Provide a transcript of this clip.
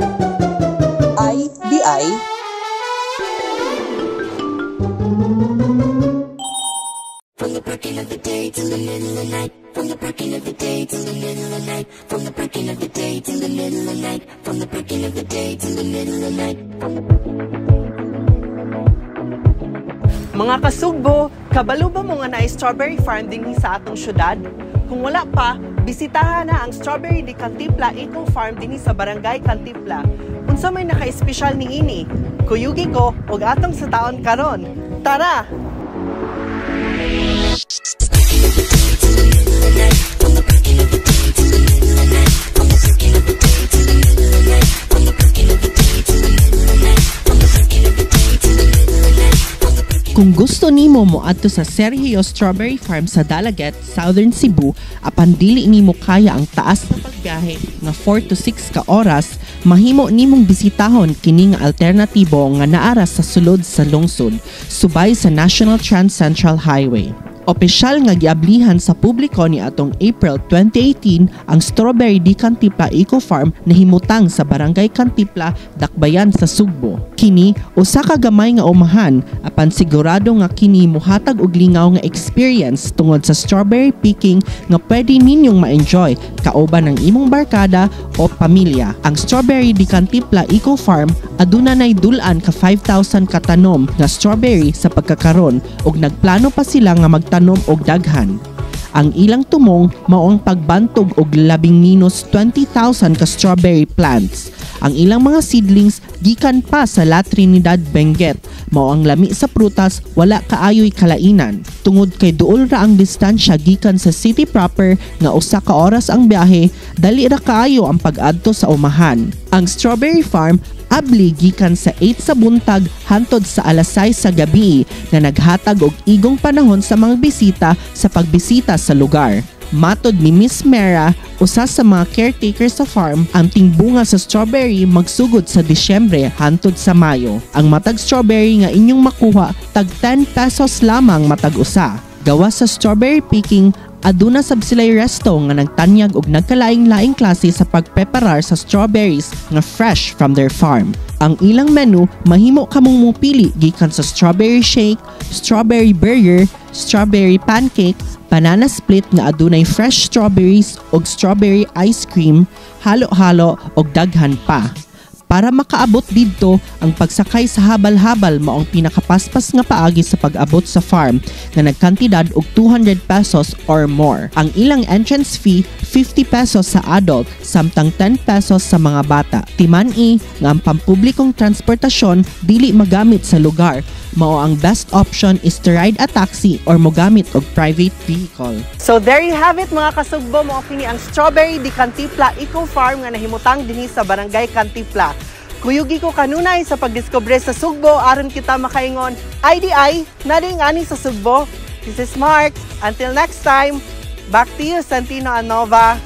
IDI From the breaking of the day till the middle of the night. From the breaking of the day till the middle of the night. From the breaking of the day till the middle of the night. From the breaking of the day till the middle of the night. Mga kasugbo, kabalo ba mo nga na strawberry farm din sa atong syudad? Kung wala pa, bisitahan na ang Strawberry di Cantipla Eco Farm din sa Barangay Cantipla. Unsa may naka-espesyal ni ini? Kuyugi ko og atong sa taon karon. Tara! Kung gusto nimo moadto sa Sergio Strawberry Farm sa Dalaget, Southern Cebu, apan dili nimo kaya ang taas na pagbiyahe nga 4 to 6 ka oras, mahimo nimong bisitahon kini nga alternatibo nga naara sa sulod sa lungsod, subay sa National Trans Central Highway. Opisyal nga giablihan sa publiko ni atong April 2018 ang Strawberry di Cantipla Eco Farm na himutang sa Barangay Cantipla, Dakbayan sa Sugbo. Kini usa ka gamay nga umahan apan sigurado nga kini mohatag og lingaw nga experience tungod sa strawberry picking nga pwede ninyong ma-enjoy kauban ng imong barkada o pamilya. Ang Strawberry di Cantipla Eco Farm aduna nay dulan ka 5,000 katanom nga strawberry sa pagkakaron ug nagplano pa sila nga magtanom og daghan. Ang ilang tumong mao ang pagbantog og labing minus 20,000 ka strawberry plants. Ang ilang mga seedlings gikan pa sa La Trinidad, Benguet. Mao ang lami sa prutas wala kaayoy kalainan. Tungod kay duol ra ang distansya gikan sa city proper nga usa ka oras ang biyahe, dali ra kaayo ang pag-adto sa umahan. Ang Strawberry Farm abli gikan sa 8 sa buntag hantod sa alas 6 sa gabi na naghatag og igong panahon sa mga bisita sa pagbisita sa lugar. Matod ni Miss Mera, usa sa mga caretaker sa farm, ang tingbunga sa strawberry magsugod sa Disyembre hantod sa Mayo. Ang matag strawberry nga inyong makuha tag 10 pesos lamang matag usa. Gawa sa strawberry picking, aduna sab sila'y resto nga nagtanyag og nagkalaing-laing klase sa pagpreparar sa strawberries nga fresh from their farm. Ang ilang menu mahimo kamong mupili gikan sa strawberry shake, strawberry burger, strawberry pancake, banana split nga adunay fresh strawberries og strawberry ice cream, halo-halo og daghan pa. Para makaabot didto, ang pagsakay sa habal-habal mao ang pinakapaspas nga paagi sa pag-abot sa farm nga nagkantidad og 200 pesos or more. Ang ilang entrance fee 50 pesos sa adult samtang 10 pesos sa mga bata. Timan-i nga ang pampublikong transportasyon dili magamit sa lugar. Mao ang best option is to ride a taxi or mogamit og private vehicle. So there you have it mga kasugbo, mo kini ang Strawberry di Cantipla Eco Farm nga nahimutang dinhi sa Barangay Cantipla. Kuyugi ko kanunay sa pagdiskubre sa Sugbo aron kita makaingon IDI na ding ani sa Sugbo. This is Mark. Until next time, back to you Santino Anova.